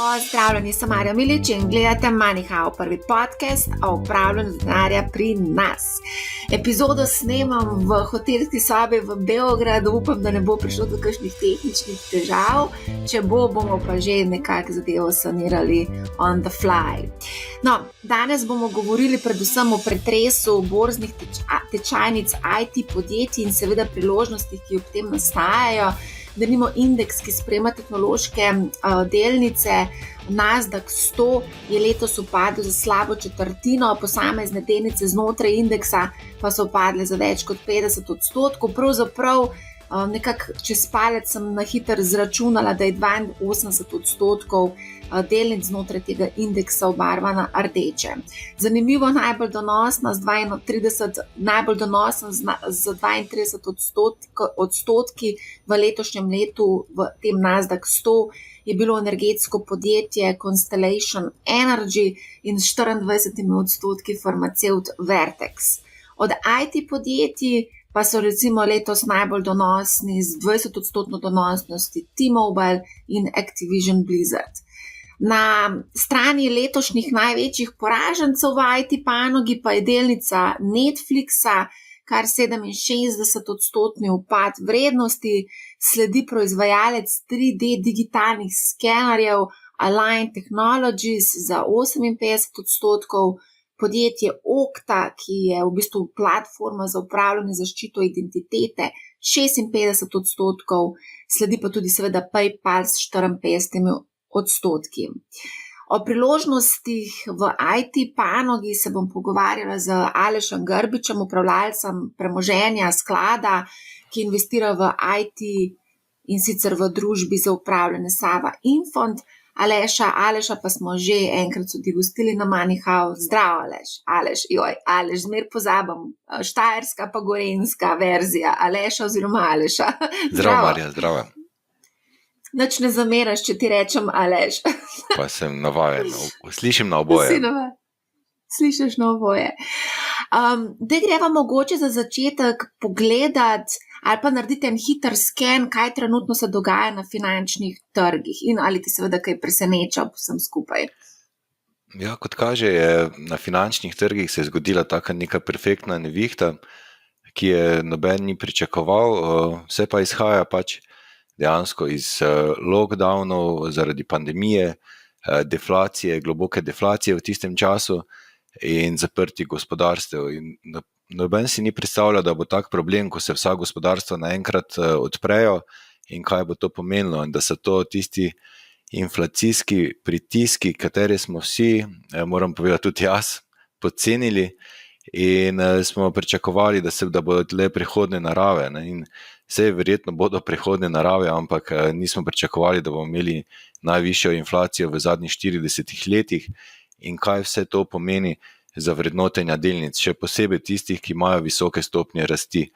Pozdravljeni, sem Marja Milič in gledate MoneyHow, prvi podcast o upravljanju denarja pri nas. Epizodo snemam v hotelski sobi v Beogradu, upam, da ne bo prišlo do kakšnih tehničnih težav. Če bomo pa že nekako zadevo sanirali on the fly. No, danes bomo govorili predvsem o pretresu borznih tečajnic IT podjetij in seveda priložnostih, ki ob tem nastajajo. Denimo indeks, ki sprema tehnološke delnice, Nasdaq 100 je letos upadel za slabo četrtino, posamezne delnice znotraj indeksa pa so upadle za več kot 50%. Pravzaprav nekako čez palec sem na hitro izračunala, da je 82% delnic znotraj tega indeksa obarvana rdeče. Zanimivo, najbolj donosna z 32% v letošnjem letu v tem Nasdaq 100 je bilo energetsko podjetje Constellation Energy in s 24% farmacevt Vertex. Od IT podjetij pa so recimo letos najbolj donosni z 20% donosnosti T-Mobile in Activision Blizzard. Na strani letošnjih največjih poražencev v IT panogi pa je delnica Netflixa, kar 67% upad vrednosti, sledi proizvajalec 3D digitalnih skenerjev Align Technologies za 58%, podjetje Okta, ki je v bistvu platforma za upravljanje zaščito identitete, 56%, sledi pa tudi seveda PayPal s 54%. O priložnostih v IT panogi se bom pogovarjala z Alešem Grbičem, upravljalcem premoženja sklada, ki investira v IT in sicer v družbi za upravljanje Sava Infond. Aleša pa smo že enkrat tudi gostili na MoneyHow. Zdravo, Aleš, zmer pozabam, štajerska pa gorenjska verzija Aleša oziroma Aleša. Zdravo, Marja, zdravo. Nič ne zameraš, če ti rečem Aleš. Pa sem navajen, slišim na oboje. Slišiš na oboje. Da greva mogoče za začetek pogledati ali pa narediti en hiter sken, kaj trenutno se dogaja na finančnih trgih in ali ti seveda kaj preseneča vsem skupaj. Ja, kot kaže, je na finančnih trgih se je zgodila taka neka perfektna nevihta, ki je noben ni pričakoval, vse pa izhaja pač dejansko iz lockdownov zaradi pandemije, deflacije, globoke deflacije v tistem času in zaprti gospodarstev. In noben si ni predstavljal, da bo tak problem, ko se vsa gospodarstva naenkrat odprejo in kaj bo to pomenilo. In da so to tisti inflacijski pritiski, kateri smo vsi, moram povedati tudi jaz, podcenili in smo pričakovali, da bodo le prehodne narave. In vse verjetno bodo prehodne narave, ampak nismo pričakovali, da bomo imeli najvišjo inflacijo v zadnjih 40 letih in kaj vse to pomeni za vrednotenja delnic, še posebej tistih, ki imajo visoke stopnje rasti.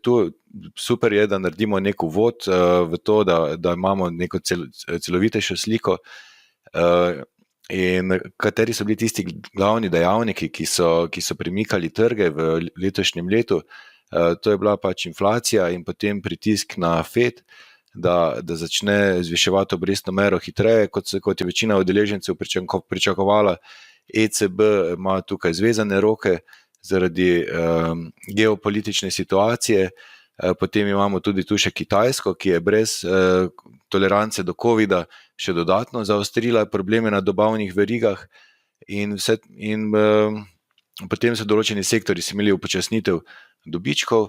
Tu super je, da naredimo nek uvod v to, da imamo neko celovitejšo sliko in kateri so bili tisti glavni dejavniki, ki so premikali trge v letošnjem letu. To je bila pač inflacija in potem pritisk na Fed, da začne zviševati obrestno mero hitreje, kot je večina udeležencev pričakovala. ECB ima tukaj zvezane roke zaradi geopolitične situacije, potem imamo tudi tu še Kitajsko, ki je brez tolerance do covida še dodatno zaostrila probleme na dobavnih verigah in potem so določeni sektori imeli upočasnitev dobičkov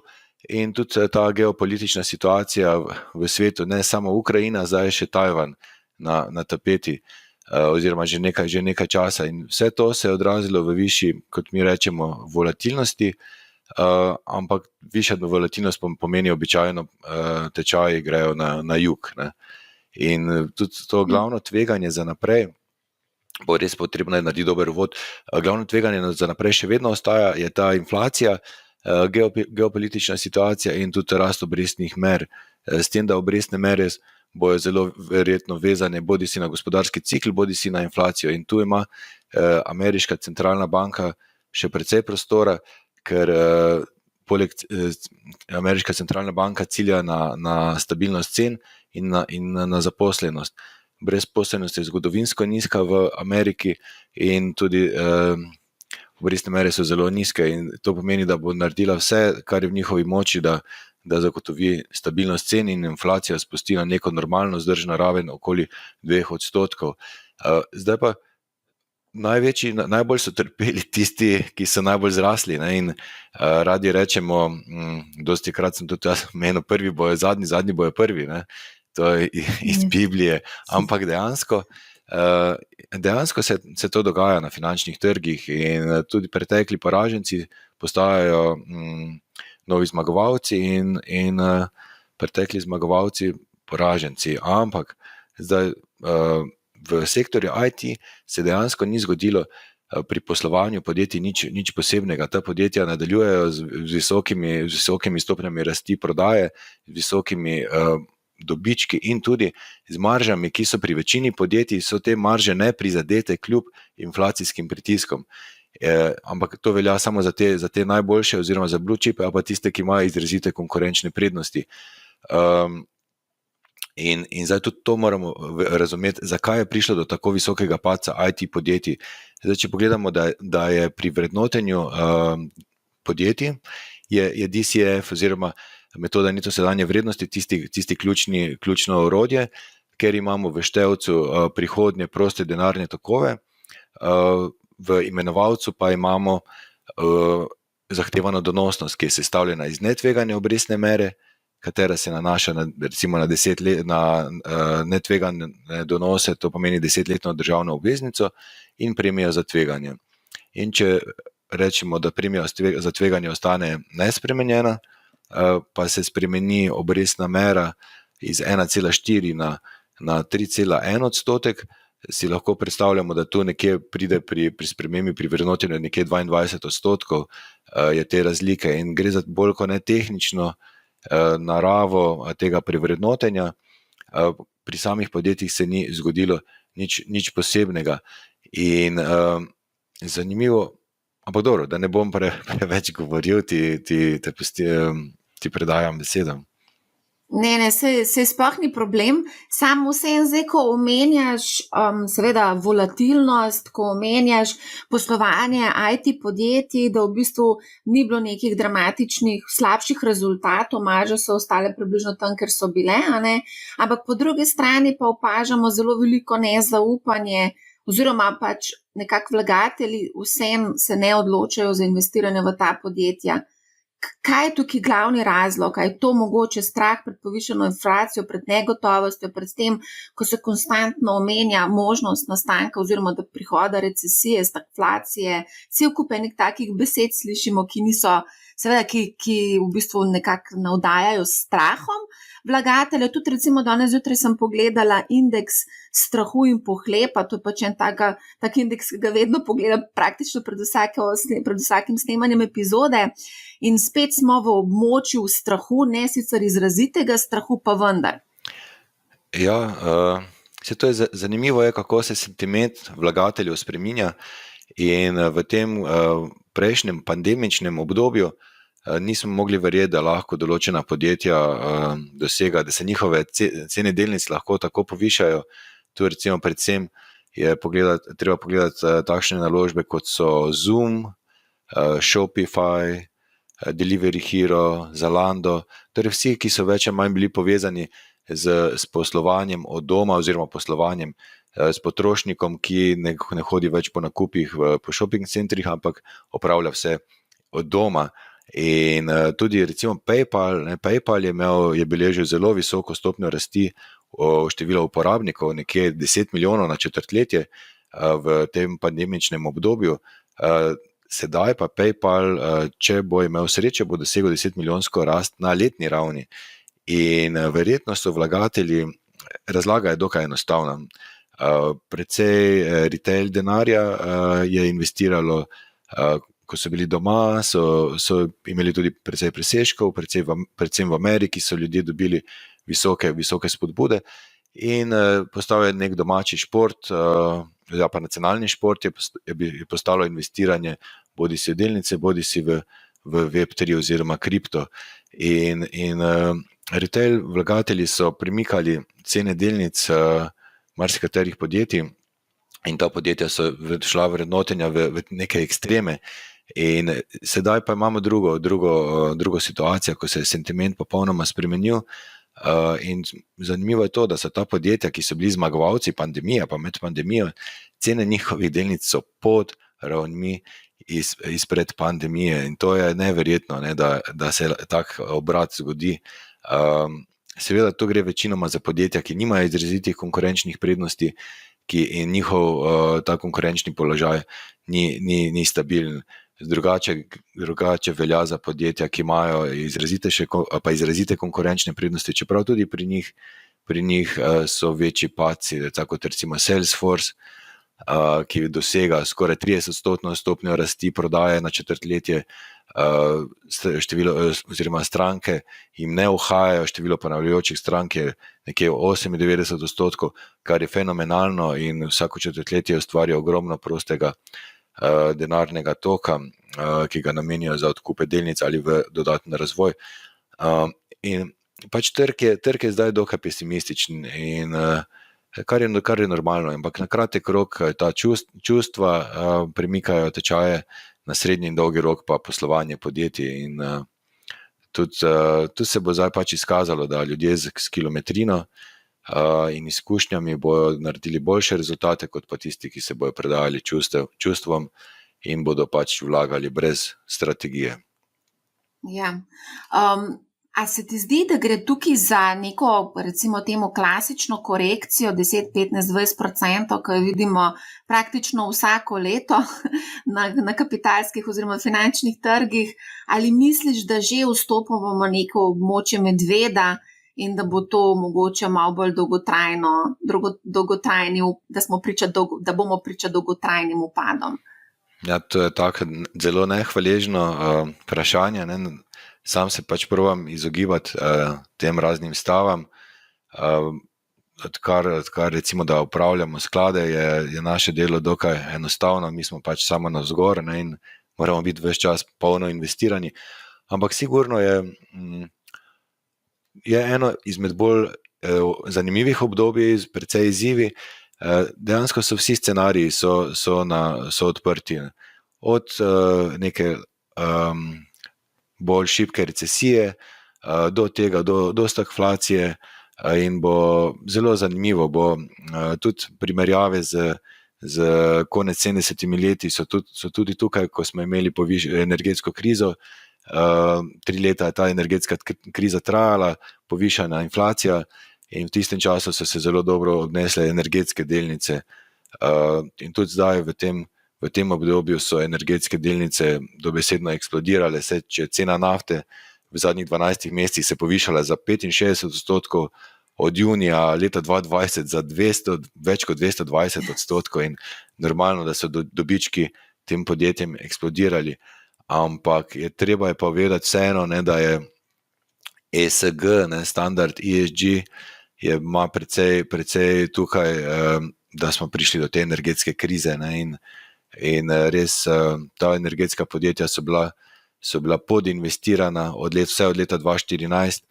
in tudi ta geopolitična situacija v svetu, ne samo Ukrajina, zdaj je še Tajvan na tapeti oziroma že nekaj časa in vse to se je odrazilo v višji, kot mi rečemo, volatilnosti, ampak višja volatilnost pomeni običajno tečaji grejo na jug. Ne? In tudi to glavno tveganje za naprej, bo res potrebno narediti dober uvod, glavno tveganje za naprej še vedno ostaja, je ta inflacija, geopolitična situacija in tudi rast obrestnih mer. S tem, da obrestne mere bojo zelo verjetno vezane bodi si na gospodarski cikl, bodi si na inflacijo. In tu ima ameriška centralna banka še precej prostora, ker poleg ameriška centralna banka cilja na stabilnost cen in na zaposlenost. brezposelnost je zgodovinsko nizka v Ameriki in tudi obrestne mere so zelo nizke in to pomeni, da bo naredila vse, kar je v njihovi moči, da zagotovi stabilnost cen in inflacija spusti na neko normalno vzdržno raven okoli 2%. Zdaj pa najbolj so trpeli tisti, ki so najbolj zrasli, ne? In radi rečemo, dosti krat sem tudi jaz menil, prvi bojo zadnji, zadnji bojo prvi, ne? To je iz Biblije, ampak dejansko se to dogaja na finančnih trgih in tudi pretekli poraženci postajajo novi zmagovalci in pretekli zmagovalci poraženci, ampak zdaj v sektorju IT se dejansko ni zgodilo pri poslovanju podjetij nič posebnega. Ta podjetja nadaljujejo z visokimi stopnjami rasti prodaje, z visokimi dobički in tudi z maržami, ki so pri večini podjetij, so te marže neprizadete kljub inflacijskim pritiskom. Ampak to velja samo za te najboljše oziroma za blue chip, pa tiste, ki imajo izrazite konkurenčne prednosti. In zdaj tudi to moramo razumeti, zakaj je prišlo do tako visokega padca IT podjetij. Zdaj, če pogledamo, da je pri vrednotenju podjetij, je DCF oziroma metoda neto sedanje vrednosti tisti ključno orodje, ker imamo v števcu prihodnje proste denarne tokove, v imenovalcu pa imamo zahtevano donosnost, ki je sestavljena iz netvegane obrestne mere, katera se nanaša recimo na 10 let, na netvegane donose, to pomeni 10-letno državno obveznico in premijo za tveganje. In če rečemo, da premija za tveganje ostane nespremenjena, pa se spremeni obrestna mera iz 1,4 na 3,1%, si lahko predstavljamo, da tu nekje pride pri spremembi pri vrednotenju nekje 22% je te razlike in gre za bolj kot ne tehnično naravo tega prevrednotenja. Pri samih podjetjih se ni zgodilo nič posebnega in zanimivo, ampak dobro, da ne bom preveč govoril, ti predajam besedam. Ne, se sploh ni problem. Sam vsem zdaj, ko omenjaš seveda volatilnost, ko omenjaš poslovanje IT podjetij, da v bistvu ni bilo nekih dramatičnih, slabših rezultatov, marže so ostale približno tam, ker so bile, ne? Ampak po drugi strani pa opažamo zelo veliko nezaupanje oziroma pač nekako vlagatelji vsem se ne odločajo za investiranje v ta podjetja. Kaj je tukaj glavni razlog? Je to mogoče strah pred povišeno inflacijo, pred negotovostjo, pred tem, ko se konstantno omenja možnost nastanka oziroma da prihoda recesije, stagflacije, cel kup enih takih besed slišimo, ki niso, seveda, ki v bistvu nekako navdajajo s strahom vlagatelja. Tudi recimo danes zjutraj sem pogledala indeks strahu in pohlepa, to je pač en tak indeks, ki ga vedno pogledam praktično pred vsakim snemanjem epizode in spet smo v območju strahu, ne sicer izrazitega strahu, pa vendar. Ja, to je zanimivo, kako se sentiment vlagateljev spreminja in v tem prejšnjem pandemičnem obdobju nismo mogli verjeti, da lahko določena podjetja dosega, da se njihove cene delnic lahko tako povišajo. Tu recimo predvsem je treba pogledati takšne naložbe, kot so Zoom, Shopify, Delivery Hero, Zalando, torej vsi, ki so več ali manj bili povezani s poslovanjem od doma oziroma poslovanjem s potrošnikom, ki ne hodi več po nakupih po shopping centrih, ampak opravlja vse od doma. In tudi recimo PayPal je beležil zelo visoko stopnjo rasti števila uporabnikov, nekje 10 milijonov na četrtletje v tem pandemičnem obdobju. Sedaj pa PayPal, če bo imel srečo, bo dosegel 10 milijonsko rast na letni ravni. In verjetno so vlagatelji, razlaga je dokaj enostavna. Precej retail denarja je investiralo, ko so bili doma, so imeli tudi precej presežkov, predvsem v Ameriki so ljudje dobili visoke spodbude in postal je nek domači šport, pa nacionalni šport je postalo investiranje bodi si v delnice, bodi si v Web3 oziroma kripto. In retail vlagatelji so premikali cene delnic marsikaterih podjetij in ta podjetja so šla vrednotenja v neke ekstreme. In sedaj pa imamo drugo situacijo, ko se je sentiment popolnoma spremenil. In zanimivo je to, da so ta podjetja, ki so bili zmagovalci pandemije, pa med pandemijo, cene njihovih delnic so pod ravnmi izpred pandemije. In to je neverjetno, ne, da se tak obrat zgodi. Seveda to gre večinoma za podjetja, ki nimajo izrazitih konkurenčnih prednosti, in njihov ta konkurenčni položaj ni stabilen. Drugače velja za podjetja, ki imajo izrazite konkurenčne prednosti, čeprav tudi pri njih so večji padci, tako kot recimo Salesforce, ki dosega skoraj 30% stopnjo rasti prodaje na četrtletje, oziroma stranke jim ne uhajajo, število ponavljajočih strank je nekje 98%, kar je fenomenalno in vsako četrtletje ustvarja ogromno prostega denarnega toka, ki ga namenijo za odkupe delnic ali v dodatni razvoj. In pač trg je zdaj dokaj pesimističen, in kar je normalno, ampak na kratek rok ta čustva premikajo tečaje, na srednji in dolgi rok pa poslovanje podjetij. In tudi se bo zdaj pač izkazalo, da ljudje s kilometrino in izkušnjami bodo naredili boljše rezultate, kot pa tisti, ki se bodo predajali čustvom in bodo pač vlagali brez strategije. Ja. A se ti zdi, da gre tukaj za neko, recimo temu klasično korekcijo 10, 15, 20%, ki jo vidimo praktično vsako leto na kapitalskih oziroma finančnih trgih, ali misliš, da že vstopamo v neko območje medveda in da bo to mogoče malo bolj da bomo priča dolgotrajnim upadom? Ja, to je tako zelo nehvaležno vprašanje, ne? Sam se pač probam izogibati tem raznim stavam. Odkar recimo, da upravljamo sklade, je naše delo dokaj enostavno, mi smo pač samo navzgor, ne, in moramo biti ves čas polno investirani. Ampak sigurno je eno izmed bolj zanimivih obdobij, precej izzivi. Dejansko so vsi scenariji so odprti. Od neke bolj šibke recesije do tega, do stagflacije, in bo zelo zanimivo. Bo tudi primerjave z konec 70 leti so tudi tukaj, ko smo imeli energetsko krizo. 3 leta je ta energetska kriza trajala, povišana inflacija, in v tistem času so se zelo dobro odnesle energetske delnice. In tudi zdaj v tem obdobju so energetske delnice dobesedno eksplodirale. Če je cena nafte v zadnjih 12 mesecih se povišala za 65%, od junija leta 2020 za več kot 220%, in normalno, da so dobički tem podjetjem eksplodirali. Ampak treba je povedati vseeno, ne, da je ESG, ne, standard ESG, ima precej tukaj, da smo prišli do te energetske krize, ne, in res ta energetska podjetja so bila podinvestirana vse od leta 2014,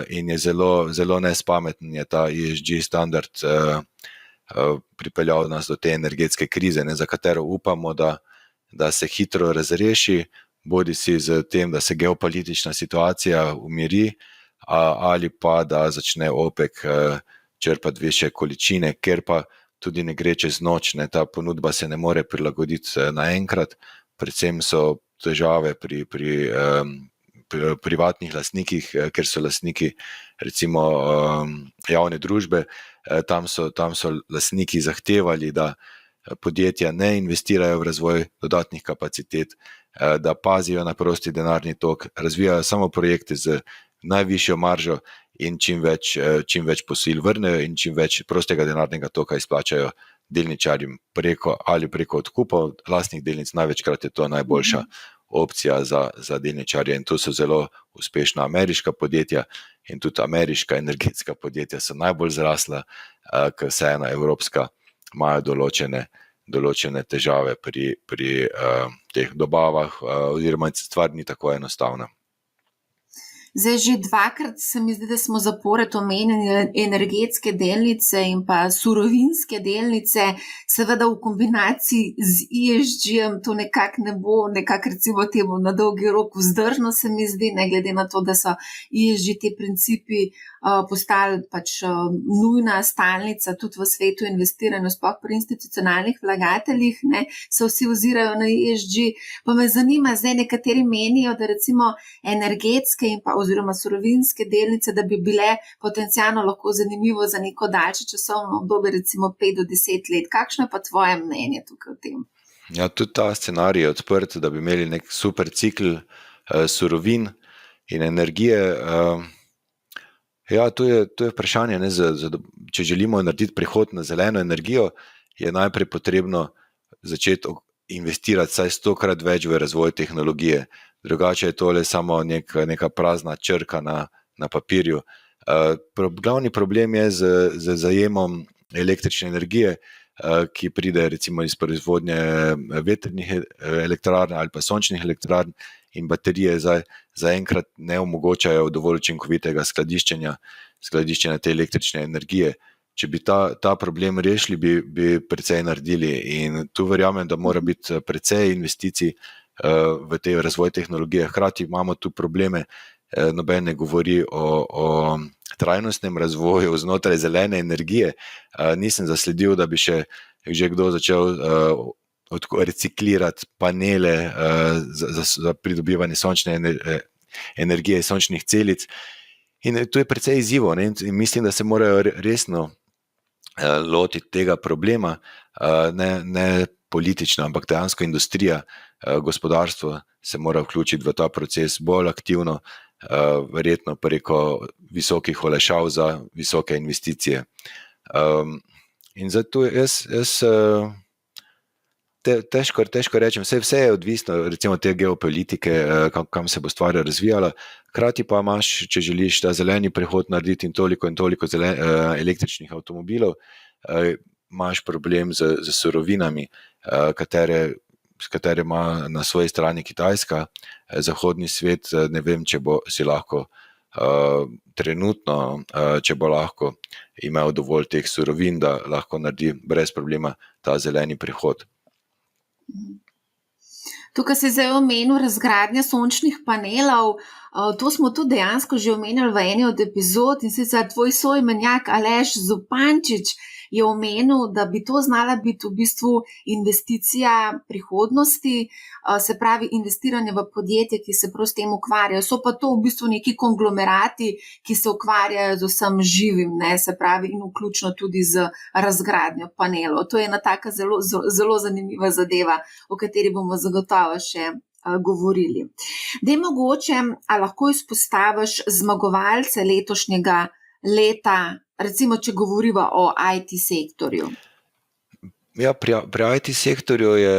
in je zelo nespameten je ta ESG standard pripeljal nas do te energetske krize, ne, za katero upamo, da se hitro razreši, bodisi z tem, da se geopolitična situacija umiri, ali pa da začne OPEC črpati večje količine, ker pa tudi ne gre čez noč, ne, ta ponudba se ne more prilagoditi naenkrat. Predvsem so težave pri privatnih lastnikih, ker so lastniki recimo javne družbe, tam so lastniki zahtevali, da podjetja ne investirajo v razvoj dodatnih kapacitet, da pazijo na prosti denarni tok, razvijajo samo projekte z najvišjo maržo in čim več posojil vrnejo in čim več prostega denarnega toka izplačajo delničarjem preko odkupov lastnih delnic. Največkrat je to najboljša opcija za delničarje, in tu so zelo uspešna ameriška podjetja, in tudi ameriška energetska podjetja so najbolj zrasla, ker vseeno evropska imajo določene težave pri teh dobavah, oziroma stvar ni tako enostavna. Zdaj, že dvakrat se mi zdi, da smo zapored omenjali energetske delnice in pa surovinske delnice, seveda v kombinaciji z ESG-jem to nekako ne bo, recimo temu na dolgi rok vzdržno, se mi zdi, ne glede na to, da so ESG te principi postali pač nujna stalnica tudi v svetu investiranja, sploh pri institucionalnih vlagateljih, ne, se vsi ozirajo na ESG. Pa me zanima, zdaj nekateri menijo, da recimo energetske in pa oziroma surovinske delnice, da bi bile potencialno lahko zanimivo za neko daljše časovno obdobje, recimo 5 do 10 let. Kakšno je pa tvoje mnenje tukaj o tem? Ja, tudi ta scenarij je odprt, da bi imeli nek super cikl surovin in energije. Ja, to je vprašanje, ne, če želimo narediti prehod na zeleno energijo, je najprej potrebno začeti investirati vsaj 100-krat več v razvoj tehnologije. Drugače je tole samo neka prazna črka na papirju. Glavni problem je z zajemom električne energije, ki pride recimo iz proizvodnje vetrnih elektrarn ali pa sončnih elektrarn, in baterije zaenkrat ne omogočajo dovolj učinkovitega skladiščenja te električne energije. Če bi ta problem rešili, bi precej naredili, in tu verjamem, da mora biti precej investicij v te razvoj tehnologije. Hkrati imamo tu probleme, noben ne govori o trajnostnem razvoju znotraj zelene energije. Nisem zasledil, da bi že kdo začel reciklirati panele za pridobivanje sončne energije iz sončnih celic. In to je precej izzivov, in mislim, da se morajo resno lotiti tega problema, ne politično, ampak dejansko industrija, gospodarstvo se mora vključiti v ta proces bolj aktivno, verjetno preko visokih olajšav za visoke investicije. In zato jaz težko rečem, vse je odvisno recimo te geopolitike, kam se bo stvar razvijala. Hkrati pa imaš, če želiš ta zeleni prehod narediti in toliko električnih avtomobilov, imaš problem z surovinami, katere ima na svoji strani Kitajska. Zahodni svet, ne vem, če bo si lahko trenutno, če bo lahko imel dovolj teh surovin, da lahko naredi brez problema ta zeleni prehod. Tukaj si zdaj omenil razgradnja sončnih panelov. To smo tudi dejansko že omenili v eni od epizod, in sicer tvoj soimenjak Aleš Zupančič je omenil, da bi to znala biti v bistvu investicija prihodnosti, se pravi investiranje v podjetje, ki se prav s tem ukvarjajo. So pa to v bistvu neki konglomerati, ki se ukvarjajo z vsem živim, ne, se pravi, in vključno tudi z razgradnjo panelov. To je ena taka zelo zanimiva zadeva, o kateri bomo zagotovo še govorili. Daj mogoče, a lahko izpostaviš zmagovalce letošnjega leta, recimo, če govoriva o IT sektorju? Ja, pri IT sektorju je,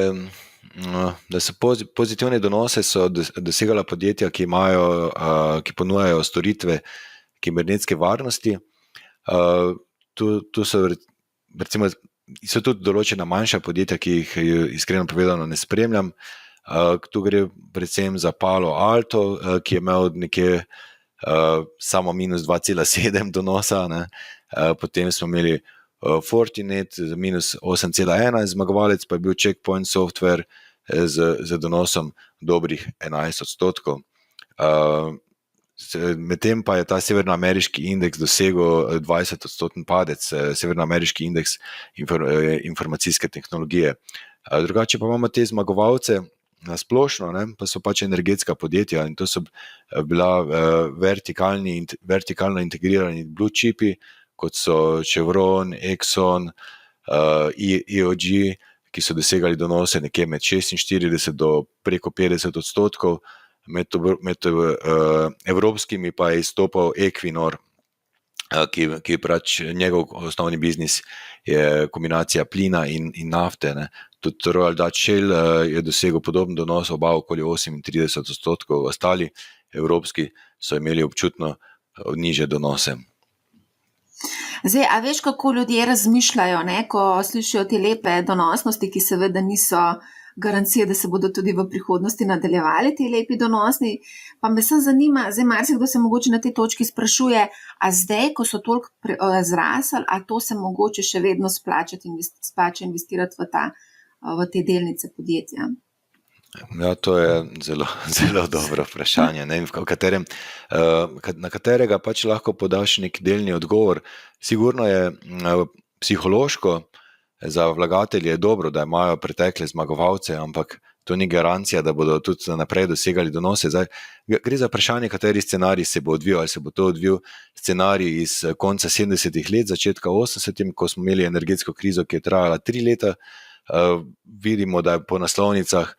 da so pozitivne donose so dosegala podjetja, ki ponujajo storitve kibernetske varnosti. Tu so recimo so tudi določena manjša podjetja, ki jih iskreno povedano ne spremljam. Tu gre predvsem za Palo Alto, ki je imel nekje samo minus 2,7 donosa, ne. Potem smo imeli Fortinet z minus 8,1, zmagovalec pa je bil Checkpoint Software z donosom dobrih 11%. Medtem pa je ta severnoameriški indeks dosegel 20% padec, severnoameriški indeks informacijske tehnologije. Drugače pa imamo te zmagovalce na splošno, ne, pa so pač energetska podjetja, in to so bila vertikalno integrirani blue chipi, kot so Chevron, Exxon, EOG, ki so dosegali donose nekje med 46 do preko 50%. Med evropskimi pa je izstopal Equinor, ki pač njegov osnovni biznis je kombinacija plina in nafte, ne. Tudi Royal Dutch Shell je dosegel podoben donos, oba okoli 38%, ostali evropski so imeli občutno nižje donose. Zdaj, a veš, kako ljudje razmišljajo, ne, ko slišijo te lepe donosnosti, ki seveda niso garancije, da se bodo tudi v prihodnosti nadaljevali ti lepi donosni. Pa me samo zanima, zdaj marsikdo se mogoče na tej točki sprašuje, a zdaj, ko so toliko zrasli, a to se mogoče še vedno splača investirati v te delnice podjetja? Ja, to je zelo, zelo dobro vprašanje, ne, na katerega pač lahko podaš nek delni odgovor. Sigurno je psihološko za vlagatelje dobro, da imajo pretekle zmagovalce, ampak to ni garancija, da bodo tudi naprej dosegali donose. Zdaj, gre za vprašanje, kateri scenarij se bo odvijal, ali se bo to odvijal scenarij iz konca 70-ih let, začetka 80-ih, ko smo imeli energetsko krizo, ki je trajala 3 leta. Vidimo, da je po naslovnicah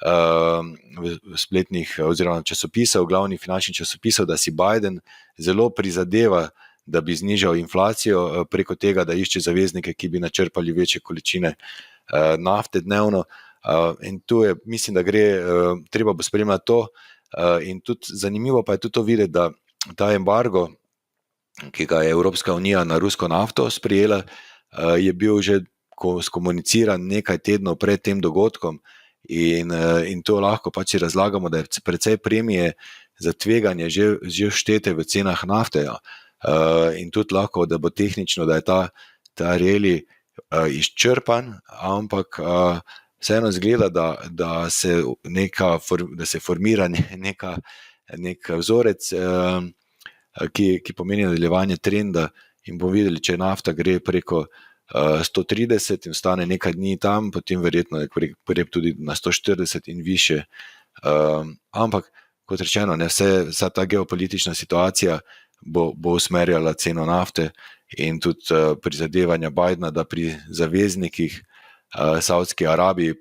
v spletnih oziroma časopisov, glavnih finančnih časopisov, da si Biden zelo prizadeva, da bi znižal inflacijo preko tega, da išče zaveznike, ki bi načrpali večje količine nafte dnevno. In tu je, mislim, da gre, treba bo spremljati to. In tudi zanimivo pa je tudi to videti, da ta embargo, ki ga je Evropska unija na rusko nafto sprejela, je bil že skomuniciran nekaj tednov pred tem dogodkom. In to lahko pač razlagamo, da je precej premije za tveganje že vštete v cenah nafte. In tudi lahko, da bo tehnično, da je ta reli izčrpan, ampak vseeno zgleda, da se formira nek vzorec, ki pomeni nadaljevanje trenda, in bomo videli, če nafta gre preko 130 in ostane nekaj dni tam, potem verjetno gre tudi na 140 in više. Ampak, kot rečeno, vsa ta geopolitična situacija bo usmerjala ceno nafte in tudi prizadevanja Bidena, da pri zaveznikih Saudski Arabiji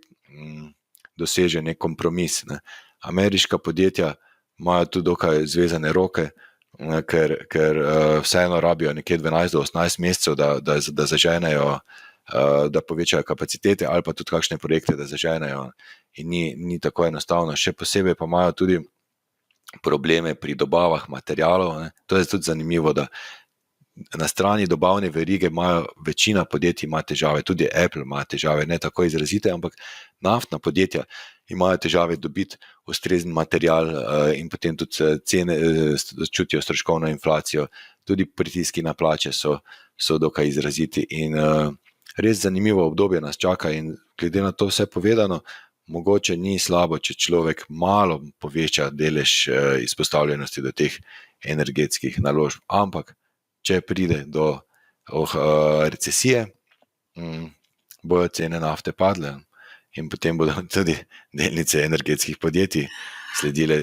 doseže nek kompromis. Ne. Ameriška podjetja imajo tudi dokaj zvezane roke, ker vseeno rabijo nekje 12 do 18 mesecev, da zaženejo, da povečajo kapacitete ali pa tudi kakšne projekte, da zaženejo. In ni tako enostavno. Še posebej pa imajo tudi probleme pri dobavah materialov. Ne. To je tudi zanimivo, da na strani dobavne verige večina podjetij ima težave, tudi Apple ima težave, ne tako izrazite, ampak naftna podjetja imajo težave dobiti ustrezen material in potem tudi cene čutijo stroškovno inflacijo, tudi pritiski na plače so dokaj izraziti in res zanimivo obdobje nas čaka in glede na to vse povedano, mogoče ni slabo, če človek malo poveča delež izpostavljenosti do teh energetskih naložb, ampak če pride do recesije, bojo cene nafte padle in potem bodo tudi delnice energetskih podjetij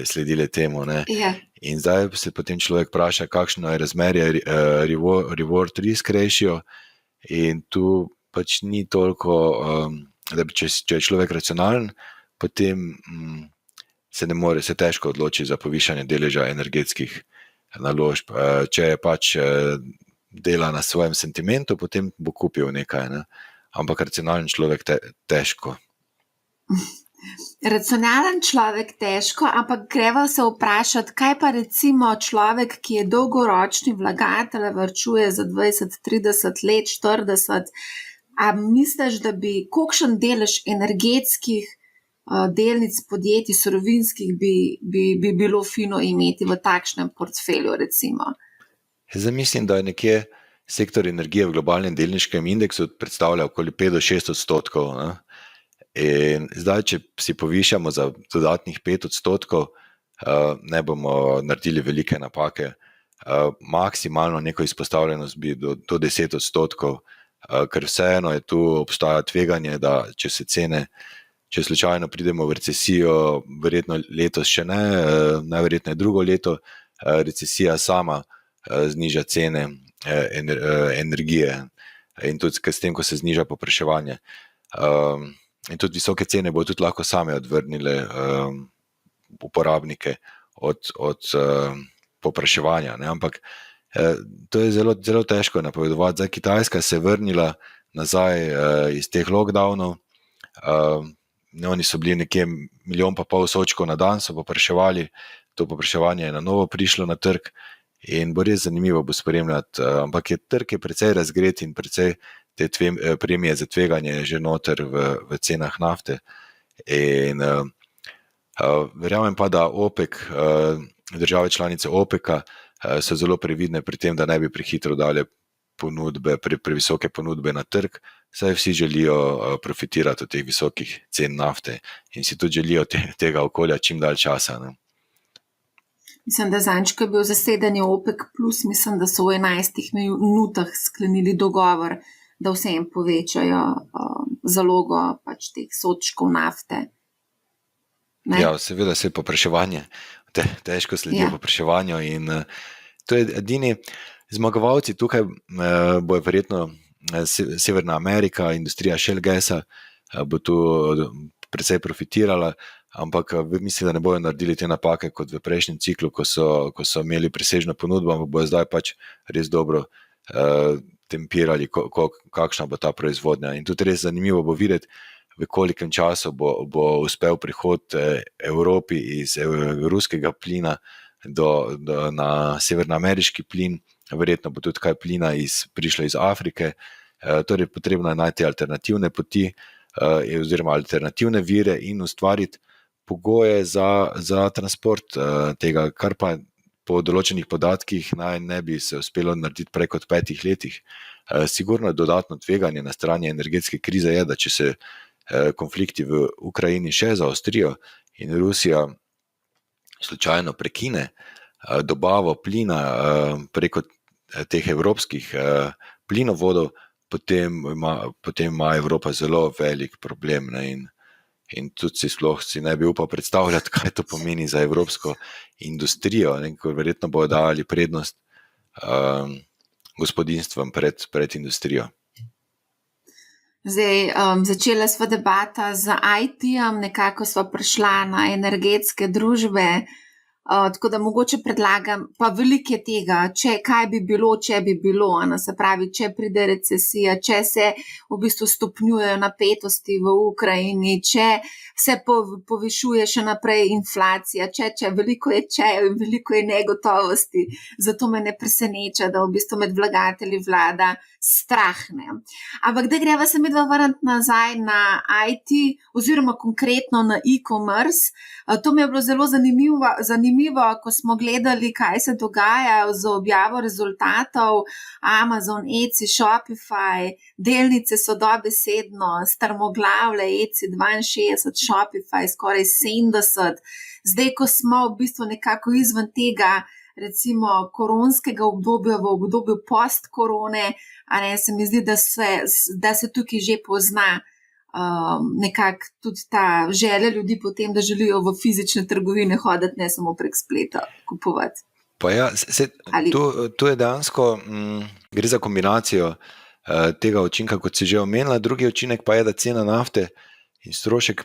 sledile temu. Ne. Ja. In zdaj se potem človek vpraša, kakšno je razmerje reward risk ratio in tu pač ni toliko, da če je človek racionalen, potem se težko odloči za povišanje deleža energetskih naložb. Če je pač dela na svojem sentimentu, potem bo kupil nekaj, ne? Ampak racionalen človek težko. Racionalen človek težko, ampak greva se vprašati, kaj pa recimo človek, ki je dolgoročni vlagatelj, varčuje za 20, 30 let, 40, a misliš, da bi kolikšen delež energetskih delnic podjetij, surovinskih bi bilo fino imeti v takšnem portfelju, recimo? Zdaj mislim, da je nekje sektor energije v globalnem delniškem indeksu predstavlja okoli 5 do 6%. Ne? In zdaj, če si povišamo za dodatnih 5%, ne bomo naredili velike napake. Maksimalno neko izpostavljenost bi do 10%, ker vseeno je tu obstaja tveganje, da če slučajno pridemo v recesijo, verjetno letos še ne, najverjetneje drugo leto, recesija sama zniža cene energije in tudi s tem, ko se zniža povpraševanje. In tudi visoke cene bodo tudi lahko same odvrnile uporabnike od povpraševanja. Ampak to je zelo, zelo težko napovedovati. Zdaj, Kitajska se je vrnila nazaj iz teh lockdownov. Oni so bili nekje 1,5 milijona sodčkov na dan, so povpraševali, to povpraševanje je na novo prišlo na trg in bo res zanimivo bo spremljati, ampak trg je precej razgret in precej te premije za tveganje že noter v cenah nafte In verjamem pa, da OPEC, države članice OPEC-a so zelo previdne pri tem, da ne bi prehitro dale ponudbe, previsoke ponudbe na trg, saj vsi želijo profitirati od teh visokih cen nafte in si tudi želijo tega okolja čim dalj časa. Ne? Mislim, da zadnjič, ko je bil zasedanje OPEC+, mislim, da so v 11 minutah sklenili dogovor, da vsem povečajo zalogo pač teh sodčkov nafte. Ne? Ja, seveda se je povpraševanje, težko sledijo povpraševanju in to je edini zmagovalci tukaj, bo verjetno Severna Amerika, industrija shale gasa bo tu precej profitirala, ampak mislim, da ne bojo naredili te napake kot v prejšnjem ciklu, ko so imeli presežno ponudbo, ampak bojo zdaj pač res dobro tempirali, kakšna bo ta proizvodnja. In tudi res zanimivo bo videti, v kolikem času bo uspel prihod Evropi iz ruskega plina na severnoameriški plin. Verjetno bo tudi kaj plina prišlo iz Afrike, torej potrebno je najti alternativne poti oziroma alternativne vire in ustvariti pogoje za transport tega, kar pa po določenih podatkih ne bi se uspelo narediti prej kot 5 letih. Sigurno dodatno tveganje na strani energetske krize je, da če se konflikti v Ukrajini še zaostrijo in Rusija slučajno prekine dobavo plina preko teh evropskih plinovodov, potem ima Evropa zelo velik problem. Ne? In tudi si ne bi upal predstavljati, kaj to pomeni za evropsko industrijo, ne? Ko verjetno bodo dali prednost gospodinstvom pred industrijo. Zdaj, začela sva debata z IT-jem, nekako sva prišla na energetske družbe, tako da mogoče predlagam, pa veliko je tega, kaj bi bilo, če bi bilo, se pravi, če pride recesija, če se v bistvu stopnjujejo napetosti v Ukrajini, če se povišuje še naprej inflacija, veliko je in veliko je negotovosti, zato me ne preseneča, da v bistvu med vlagatelji vlada strah. Ne? Ampak da greva se medva vrniti nazaj na IT oziroma konkretno na e-commerce, to mi je bilo zelo zanimivo, ko smo gledali, kaj se dogaja z objavo rezultatov. Amazon, Etsy, Shopify, delnice so dobesedno strmoglavle, Etsy 62, Shopify skoraj 70. Zdaj, ko smo v bistvu nekako izven tega, recimo koronskega obdobja, v obdobju post-korone, se mi zdi, da se tukaj že pozna nekako tudi ta želja ljudi potem, da želijo v fizične trgovine hoditi, ne samo prek spleta kupovati. Pa ja, tu je dejansko, gre za kombinacijo tega učinka, kot si že omenila. Drugi učinek pa je, da cena nafte in strošek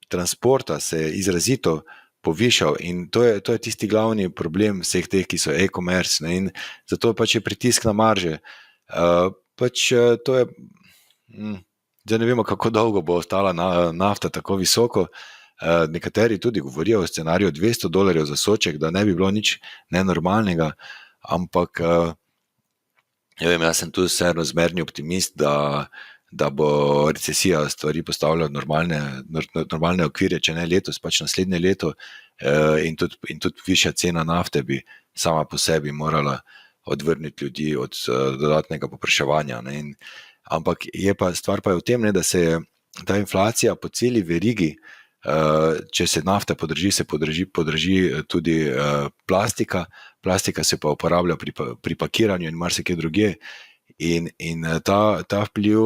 transporta se je izrazito povišal in to je tisti glavni problem vseh teh, ki so e-commerce, ne? In zato pač je pritisk na marže. To je, zdaj ne vemo, kako dolgo bo ostala nafta tako visoko. Nekateri tudi govorijo o scenariju $200 za soček, da ne bi bilo nič nenormalnega, ampak jaz sem tu vseeno zmerni optimist, da bo recesija stvari postavila normalne okvirje, če ne letos, pač naslednje leto, in tudi višja cena nafte bi sama po sebi morala odvrniti ljudi od dodatnega povpraševanja. Ampak stvar pa je v tem, ne, da se je ta inflacija po celi verigi, če se nafta podrži, se podrži tudi plastika. Plastika se pa uporablja pri pakiranju in marsikje drugje. In ta vpliv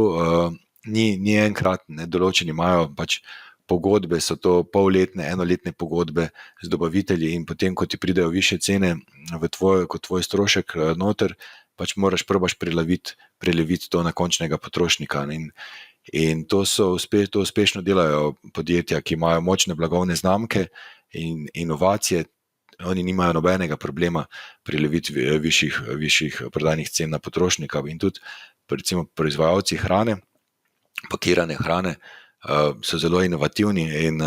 ni enkraten, določeni imajo pač pogodbe, so to polletne, enoletne pogodbe z dobavitelji in potem, ko ti pridejo više cene kot tvoj strošek noter, pač moraš probaš preleviti to na končnega potrošnika. In to uspešno delajo podjetja, ki imajo močne blagovne znamke in inovacije. Oni nimajo nobenega problema preleviti višjih prodajnih cen na potrošnika. In tudi recimo proizvajalci hrane, pakirane hrane, so zelo inovativni in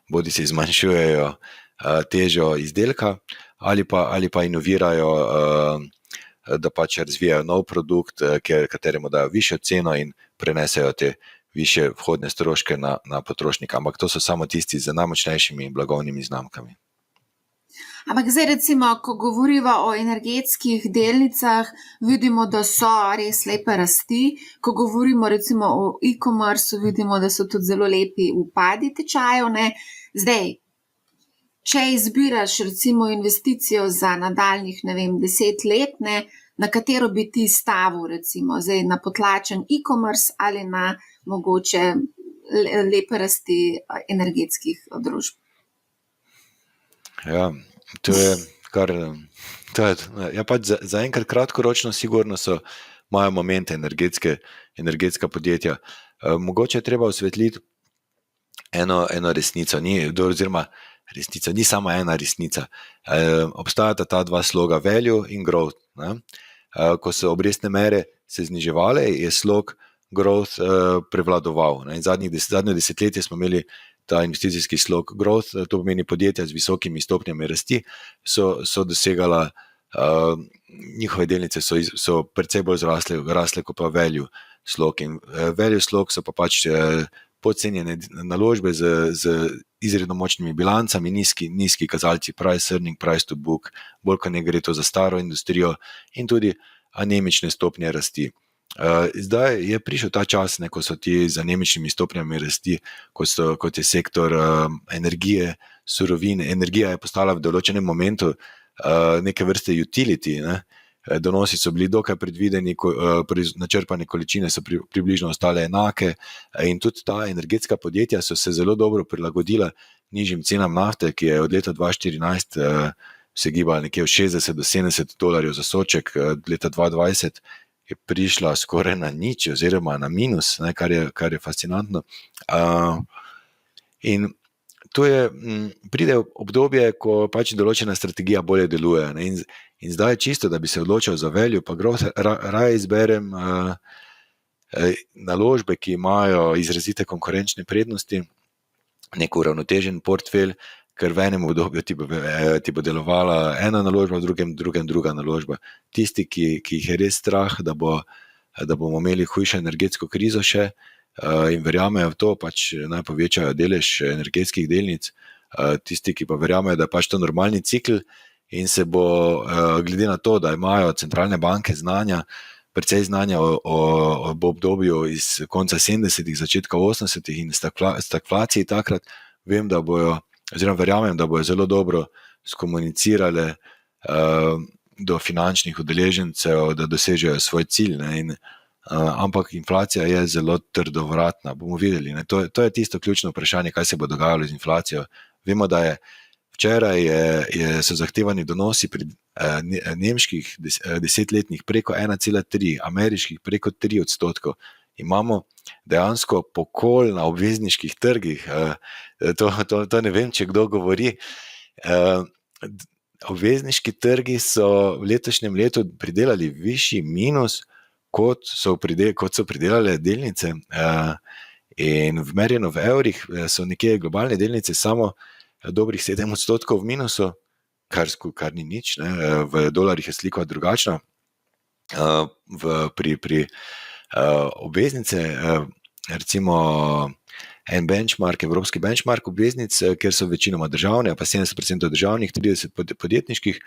bodi se zmanjšujejo težo izdelka ali pa inovirajo, da pač razvijajo nov produkt, kateremu dajo višjo ceno in prenesejo te više vhodne stroške na potrošnika, ampak to so samo tisti z najmočnejšimi blagovnimi znamkami. Ampak zdaj recimo, ko govoriva o energetskih delnicah, vidimo, da so res lepe rasti. Ko govorimo recimo o e-commerce, vidimo, da so tudi zelo lepi upadi tečajev, ne. Zdaj, če izbiraš recimo investicijo za nadaljnjih, 10 let, ne, na katero bi ti stavil recimo, zdaj na potlačen e-commerce ali na mogoče lepe rasti energetskih družb? Ja, to je pač zaenkrat kratkoročno, sigurno imajo momente energetska podjetja. Mogoče je treba osvetliti eno resnico, resnica ni samo ena resnica. Obstajata ta dva sloga, value in growth. Ne? Ko so obrestne mere se zniževale, je slog growth prevladoval. Ne? In zadnje desetletje smo imeli ta investicijski slog growth, to pomeni podjetja z visokimi stopnjami rasti, so dosegala, njihove delnice so precej bolj rasle kot pa value slog. In value slog so pa pač podcenjene naložbe z izredno močnimi bilancami, nizki kazalci, price earning, price to book, bolj kot ne gre to za staro industrijo in tudi anemične stopnje rasti. Zdaj je prišel ta čas, ko so ti z anemičnimi stopnjami rasti, kot je sektor energije, surovin. Energija je postala v določenem momentu neke vrste utility, ne? Donosi so bili dokaj predvideni, načrpane količine so približno ostale enake in tudi ta energetska podjetja so se zelo dobro prilagodila nižjim cenam nafte, ki je od leta 2014 se gibala nekje od $60 do $70 za sodček, leta 2020 je prišla skoraj na nič oziroma na minus, ne, kar je fascinantno. In to pride obdobje, ko pač določena strategija bolje deluje. Ne, in zdaj čisto, da bi se odločil za value, pa raje izberem naložbe, ki imajo izrazite konkurenčne prednosti, nek uravnotežen portfelj, ker v enem obdobju ti bo delovala ena naložba, v drugem druga naložba. Tisti, ki jih je res strah, da bomo imeli hujšo energetsko krizo še in verjamejo v to, pač naj povečajo delež energetskih delnic. Tisti, ki pa verjamejo, da je pač to normalni cikl in se bo, glede na to, da imajo centralne banke precej znanja o obdobju iz konca 70-ih, začetka 80-ih in stagflaciji takrat, verjamem, da bojo zelo dobro skomunicirale do finančnih udeležencev, da dosežejo svoj cilj. Ne, ampak inflacija je zelo trdovratna, bomo videli. Ne. To je tisto ključno vprašanje, kaj se bo dogajalo z inflacijo. Vemo, da je včeraj so zahtevani donosi pri nemških 10-letnih preko 1,3, ameriških preko 3%. Imamo dejansko pokol na obvezniških trgih. To ne vem, če kdo govori. Obvezniški trgi so v letošnjem letu pridelali višji minus, kot so pridelale delnice. In vmerjeno v evrih so nekje globalne delnice samo dobrih 7% v minusu, kar ni nič. Ne. V dolarjih je slika drugačna. Pri obveznice, recimo en benchmark, evropski benchmark obveznic, kjer so večinoma državne, pa 70% državnih, 30% podjetniških,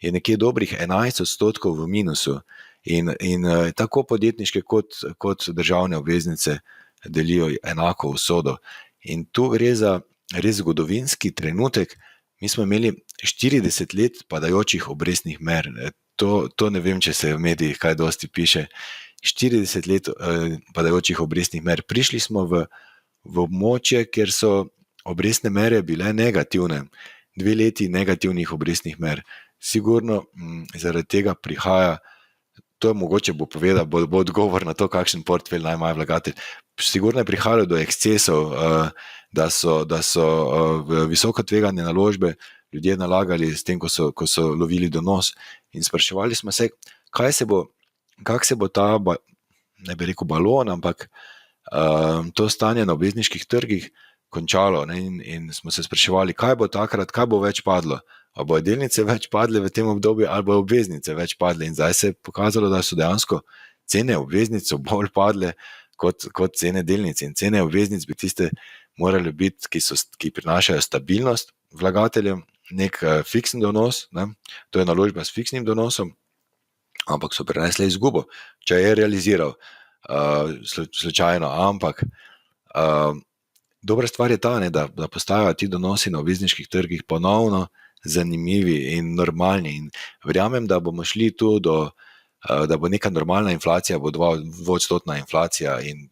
je nekje dobrih 11% v minusu. In tako podjetniške kot državne obveznice delijo enako usodo. In tu gre za res zgodovinski trenutek. Mi smo imeli 40 let padajočih obrestnih mer. To ne vem, če se v medijih kaj dosti piše. 40 let padajočih obrestnih mer. Prišli smo v območje, kjer so obrestne mere bile negativne. 2 leti negativnih obrestnih mer. Sigurno zaradi tega prihaja, to je mogoče bo povedal, bo odgovor na to, kakšen portfelj naj ima vlagatelj. Sigurno je prihajalo do ekscesov, da so v visoko tvegane naložbe ljudje nalagali s tem, ko so lovili donos. In spraševali smo se, kako se bo ta, ne bi rekel balon, ampak to stanje na obvezniških trgih končalo. Ne? In smo se spraševali, kaj bo takrat, kaj bo več padlo. Ali bo delnice več padle v tem obdobju, ali bo obveznice več padle. In zdaj se je pokazalo, da so dejansko cene obveznic bolj padle, kot cene delnic. In cene obveznic bi tiste morali biti, ki prinašajo stabilnost vlagateljem, nek fiksen donos, ne? To je naložba s fiksnim donosom, ampak so prinesle izgubo, če je realiziral slučajno, ampak dobra stvar je ta, ne, da postajajo ti donosi na obvezniških trgih ponovno zanimivi in normalni. In verjamem, da bomo šli tu da bo neka normalna inflacija, bo 2% inflacija in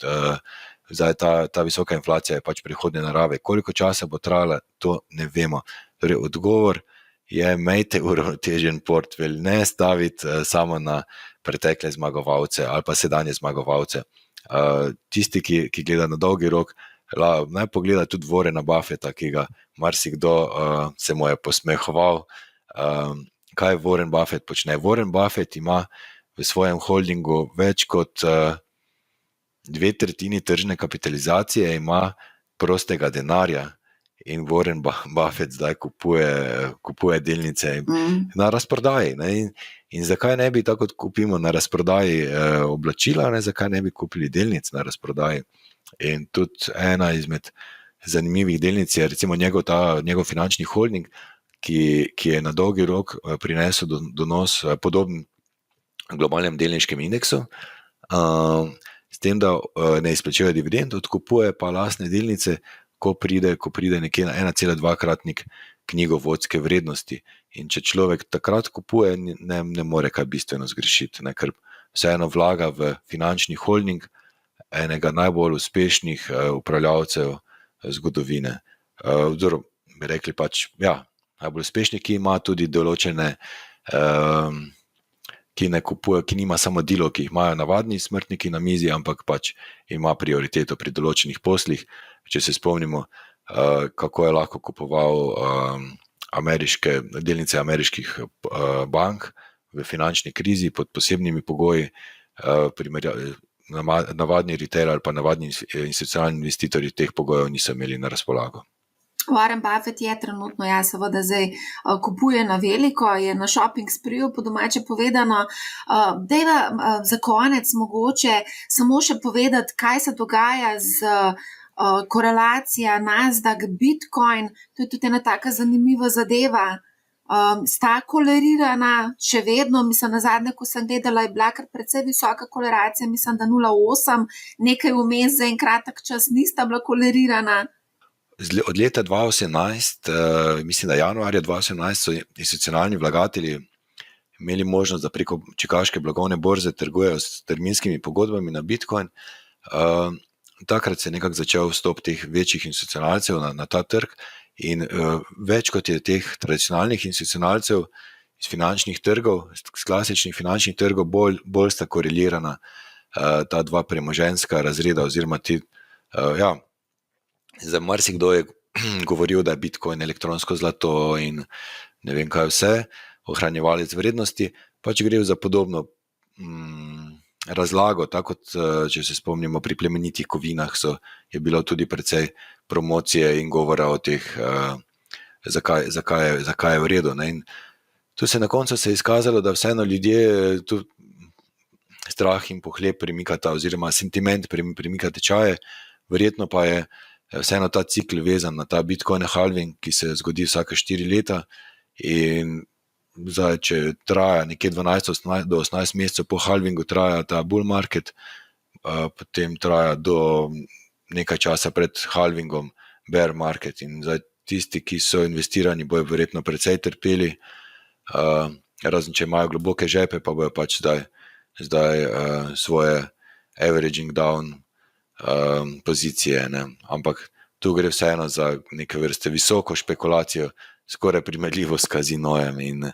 zdaj ta visoka inflacija je pač prihodnje narave. Koliko časa bo trajala, to ne vemo. Torej, odgovor je, imejte uravnotežen portfelj, ne staviti samo na pretekle zmagovalce ali pa sedanje zmagovalce. Tisti, ki gleda na dolgi rok, naj pogleda tudi Warrena Buffetta, ki ga marsikdo se mu je posmehoval. Kaj Warren Buffett počne? Warren Buffett ima v svojem holdingu več kot 2/3 tržne kapitalizacije, ima prostega denarja in Warren Buffett zdaj kupuje delnice na razprodaji. Ne? In zakaj ne bi, tako kot kupimo na razprodaji oblačila, ne? Zakaj ne bi kupili delnic na razprodaji? In tudi ena izmed zanimivih delnic je recimo njegov finančni holding, ki je na dolgi rok prinesel donos podoben globalnem delniškem indeksu, s tem, da ne izplačuje dividend, odkupuje pa lastne delnice, ko pride nekje na 1,2-kratnik knjigovodske vrednosti. In če človek takrat kupuje, ne more kaj bistveno zgrešiti, ne, ker vseeno vlaga v finančni holding enega najbolj uspešnih upravljavcev zgodovine. Oziroma, bi rekli pač, ja, najbolj uspešni, ki ima tudi določene, ki ne kupuje, ki nima samo dealov, ki jih imajo navadni smrtniki na mizi, ampak pač ima prioriteto pri določenih poslih. Če se spomnimo, kako je lahko kupoval delnice ameriških bank v finančni krizi pod posebnimi pogoji, navadni retail ali pa navadni institucionalni investitorji teh pogojev niso imeli na razpolago. Warren Buffett je trenutno, seveda zdaj kupuje na veliko, je na shopping spreju, po domače povedano. Dajva za konec mogoče samo še povedati, kaj se dogaja z korelacija Nasdaq, Bitcoin, to je tudi ena taka zanimiva zadeva. Sta kolerirana še vedno, mislim, na zadnje, ko sem gledala, je bila kar precej visoka koleracija, mislim, da 0,8, nekaj vmes za en kratek čas nista bila kolerirana. Od leta 2018, mislim, da januarja 2018 so institucionalni vlagatelji imeli možnost, da preko čikaške blagovne borze trgujejo s terminskimi pogodbami na Bitcoin. Takrat se je nekako začel vstop teh večjih institucionalcev na ta trg in več kot je teh tradicionalnih institucionalcev iz finančnih trgov, iz klasičnih finančnih trgov, bolj sta korelirana ta dva premoženjska razreda oziroma ti, za marsikdo je govoril, da je Bitcoin elektronsko zlato in ne vem kaj vse, ohranjevalec vrednosti, pač gre za podobno razlago, tako kot če se spomnimo pri plemenitih kovinah, je bilo tudi precej promocije in govora o teh, zakaj je v redu. Ne? In tu se na koncu se je izkazalo, da vseeno ljudje tu strah in pohlep premikata oziroma sentiment premika tečaje, verjetno pa je vseeno ta cikl vezan na ta Bitcoin halving, ki se zgodi vsake 4 leta in zdaj, če traja nekje 12 do 18 mesecev po halvingu, traja ta bull market, potem traja do nekaj časa pred halvingom bear market in zdaj tisti, ki so investirani, bojo verjetno precej trpeli, razen če imajo globoke žepe, pa bojo pač zdaj svoje averaging down pozicije, ne? Ampak tu gre vseeno za neke vrste visoko špekulacijo, skoraj primerljivo s kazinojem in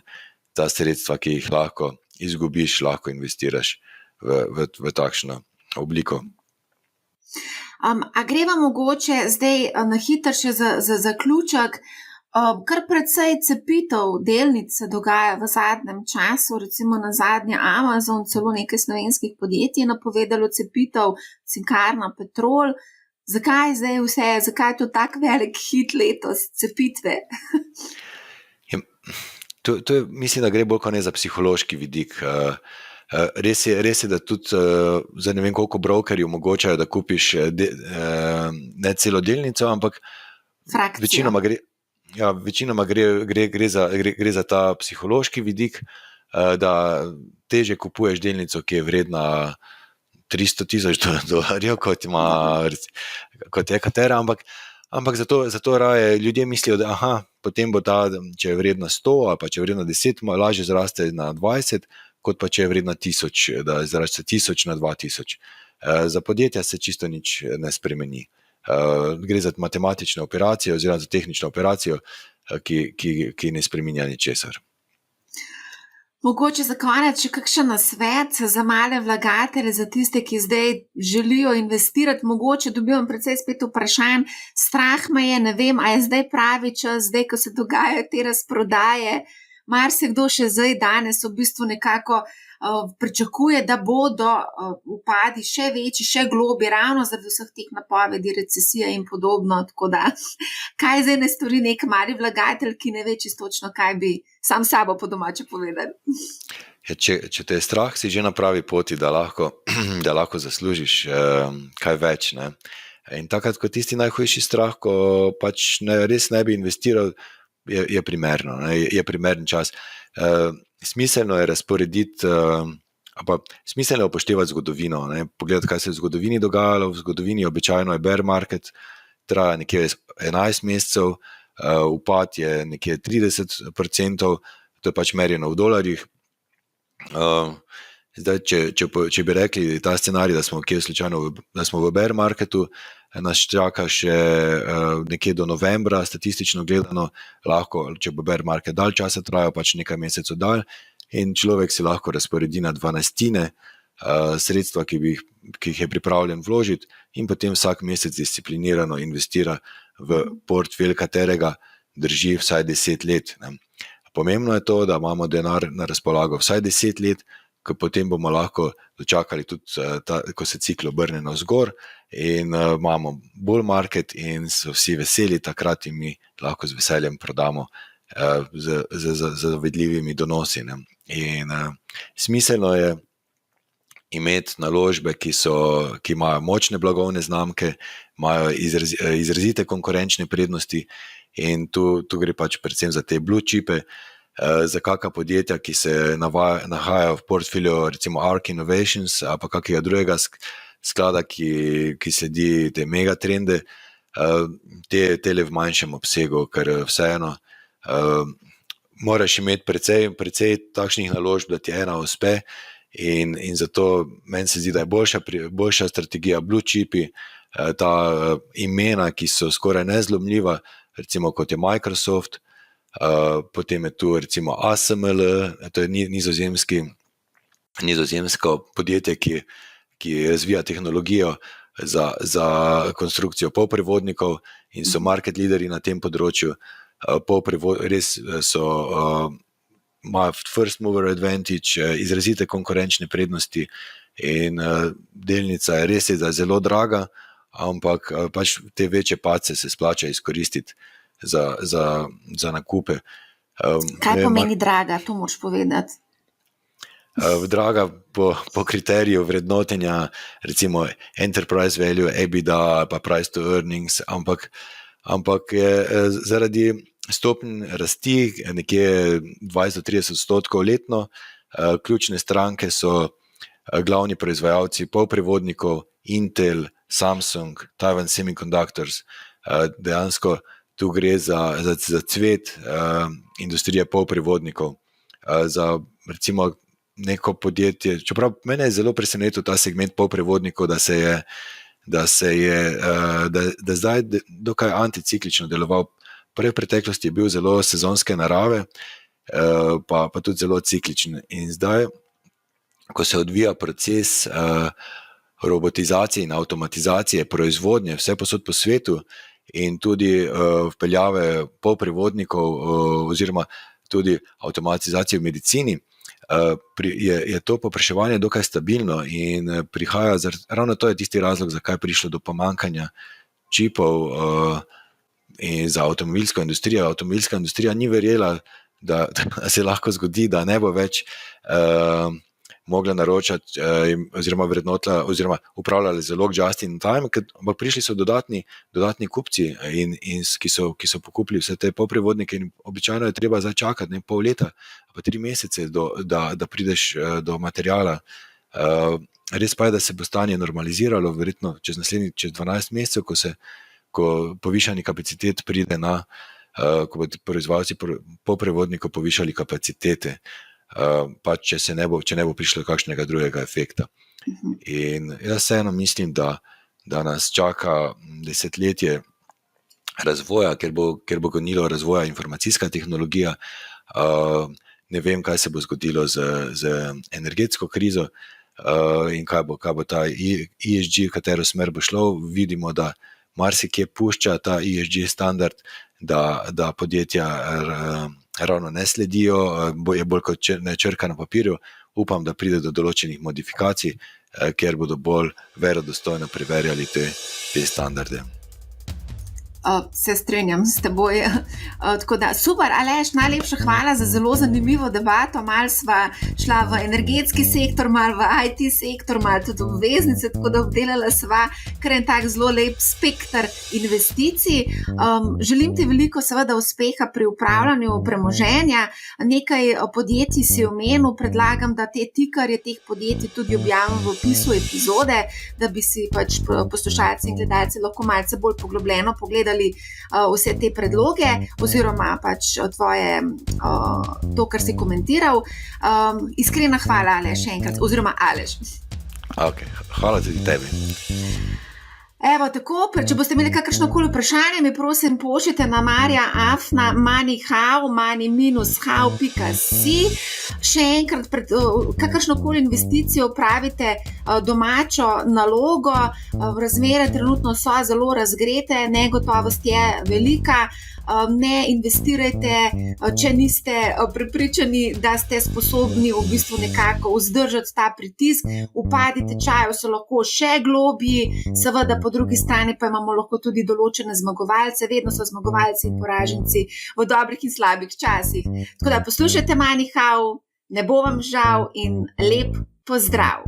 ta sredstva, ki jih lahko izgubiš, lahko investiraš v takšno obliko. A greva mogoče zdaj na hitro še za zaključek? Kar precej cepitev delnic se dogaja v zadnjem času, recimo na zadnje Amazon, celo nekaj slovenskih podjetij je napovedalo cepitev, Cinkarna, Petrol. Zakaj zdaj vse, zakaj je to tak velik hit letos, cepitve? To je, mislim, da gre bolj kot ne za psihološki vidik. Res je, da tudi za ne vem koliko brokerji omogočajo, da kupiš ne celo delnico, ampak Frakcijo. večinoma gre za ta psihološki vidik, da teže kupuješ delnico, ki je vredna 300,000 dolarjev, kot je katera, ampak zato raje ljudje mislijo, da potem bo ta, če je vredna 100 ali pa če je vredna 10, lažje zraste na 20, kot pa če je vredna 1000, da zraste 1000 na 2000. Za podjetja se čisto nič ne spremeni. Gre za matematično operacijo oziroma za tehnično operacijo, ki ne spreminja ničesar. Mogoče za konec še kakšen nasvet za male vlagatelje, za tiste, ki zdaj želijo investirati, mogoče dobivam precej spet vprašanj, strah me je, ne vem, a je zdaj pravi čas, zdaj, ko se dogajajo te razprodaje, marsikdo še zdaj danes v bistvu nekako pričakuje, da bodo upadi še večji, še globi, ravno zaradi vseh teh napovedi, recesije in podobno, tako da kaj zdaj ne stori nek mali vlagatelj, ki ne ve čisto točno, kaj bi sam sabo po domače povedal. Če te je strah, si že na pravi poti, da lahko zaslužiš kaj več. Ne? In takrat, ko tisti najhujši strah, ko pač res ne bi investiral, je primerno, je primeren čas. Smiselno je razporediti, smiselno je upoštevati zgodovino, ne? Pogledati, kaj se je v zgodovini dogajalo. V zgodovini običajno je bear market, traja nekje 11 mesecev, upad je nekje 30%, to je pač merjeno v dolarjih. Zdaj, če bi rekli ta scenarij, da smo v bear marketu, nas čaka še nekje do novembra, statistično gledano, lahko, če bo bear market dalj časa trajal, pač nekaj mesecev dalj, in človek si lahko razporedi na 12 sredstva, ki jih je pripravljen vložiti, in potem vsak mesec disciplinirano investira v portfelj, katerega drži vsaj 10 let. Ne. Pomembno je to, da imamo denar na razpolago vsaj 10 let, ko potem bomo lahko dočakali tudi, ko se cikl obrne navzgor in imamo bull market in so vsi veseli takrat in mi lahko z veseljem prodamo z zavidljivimi donosi. Ne. In smiselno je imeti naložbe, ki imajo močne blagovne znamke, imajo izrazite konkurenčne prednosti in tu gre pač predvsem za te blue chipe, za kakšna podjetja, ki se nahajajo v portfelju, recimo ARK Innovations ali pa kakega drugega sklada, ki sledi te megatrende, tele v manjšem obsegu, ker vseeno moraš imeti precej takšnih naložb, da ti ena uspe in zato meni se zdi, da je boljša strategija blue chipi, ta imena, ki so skoraj nezlomljiva, recimo kot je Microsoft, potem je tu recimo ASML, to je nizozemsko podjetje, ki razvija tehnologijo za konstrukcijo polprevodnikov in so market leaderji na tem področju. Res imajo first mover advantage, izrazite konkurenčne prednosti in delnica je res zelo draga, ampak pač te večje padce se splača izkoristiti za nakupe. Kaj pomeni draga, to moraš povedati? Draga po kriteriju vrednotenja, recimo enterprise value, EBITDA pa price to earnings, ampak je zaradi stopenj rasti nekje 20-30% letno. Ključne stranke so glavni proizvajalci polprevodnikov, Intel, Samsung, Taiwan Semiconductors. Dejansko tu gre za cvet industrije polprevodnikov. Za recimo neko podjetje, čeprav mene je zelo presenetil ta segment polprevodnikov, da zdaj dokaj anticiklično deloval. Prej v preteklosti je bil zelo sezonske narave, pa tudi zelo cikličen. In zdaj, ko se odvija proces robotizacije in avtomatizacije proizvodnje vse posod po svetu in tudi vpeljave polprevodnikov oziroma tudi avtomatizacije v medicini, je to povpraševanje dokaj stabilno in prihaja, ravno to je tisti razlog, zakaj je prišlo do pomanjkanja čipov in za avtomobilsko industrijo. Avtomobilska industrija ni verjela, da se lahko zgodi, da ne bo več mogla naročati oziroma vrednotila oziroma upravljala zalog just in time, ampak prišli so dodatni kupci, ki so pokupili vse te polprevodnike in običajno je treba zdaj čakati pol leta, pa 3 mesece, da prideš do materijala. Res pa je, da se bo stanje normaliziralo, verjetno čez 12 mesecev, ko povišani kapacitet pride ko bodo proizvajalci polprevodnikov povišali kapacitete, pa če ne bo prišlo kakšnega drugega efekta. In jaz vseeno mislim, da nas čaka desetletje razvoja, ker bo gonilo razvoja informacijska tehnologija. Ne vem, kaj se bo zgodilo z energetsko krizo in kaj bo ta ESG, v katero smer bo šlo. Vidimo, da marsikje pušča ta ESG standard, da podjetja ravno ne sledijo, je bolj kot črka na papirju. Upam, da pride do določenih modifikacij, kjer bodo bolj verodostojno preverjali te standarde. Se strinjam s teboj. Tako da, super, Aleš, najlepša hvala za zelo zanimivo debato. Malo sva šla v energetski sektor, malo v IT sektor, malo tudi v obveznice, tako da obdelala sva kar en tak zelo lep spektr investicij. Želim ti veliko seveda uspeha pri upravljanju premoženja. Nekaj podjetij si omenil, predlagam, da te tikarje teh podjetij tudi objavim v opisu epizode, da bi si pač poslušalci in gledalci lahko malce bolj poglobljeno pogledali vse te predloge oziroma pač to, kar si komentiral. Iskrena hvala, Aleš, še enkrat, oziroma Aleš. Ok, hvala tudi tebi. Evo, tako, če boste imeli kakršnokoli vprašanje, mi prosim pošljite na marja@money-how.si. Še enkrat, kakršnokoli investicijo pravite domačo nalogo, razmere trenutno so zelo razgrete, negotovost je velika. Ne investirajte, če niste prepričani, da ste sposobni v bistvu nekako vzdržati ta pritisk. Upadi tečajev so lahko še globji, seveda po drugi strani pa imamo lahko tudi določene zmagovalce, vedno so zmagovalci in poraženci v dobrih in slabih časih. Tako da poslušajte Money How, ne bo vam žal in lep pozdrav!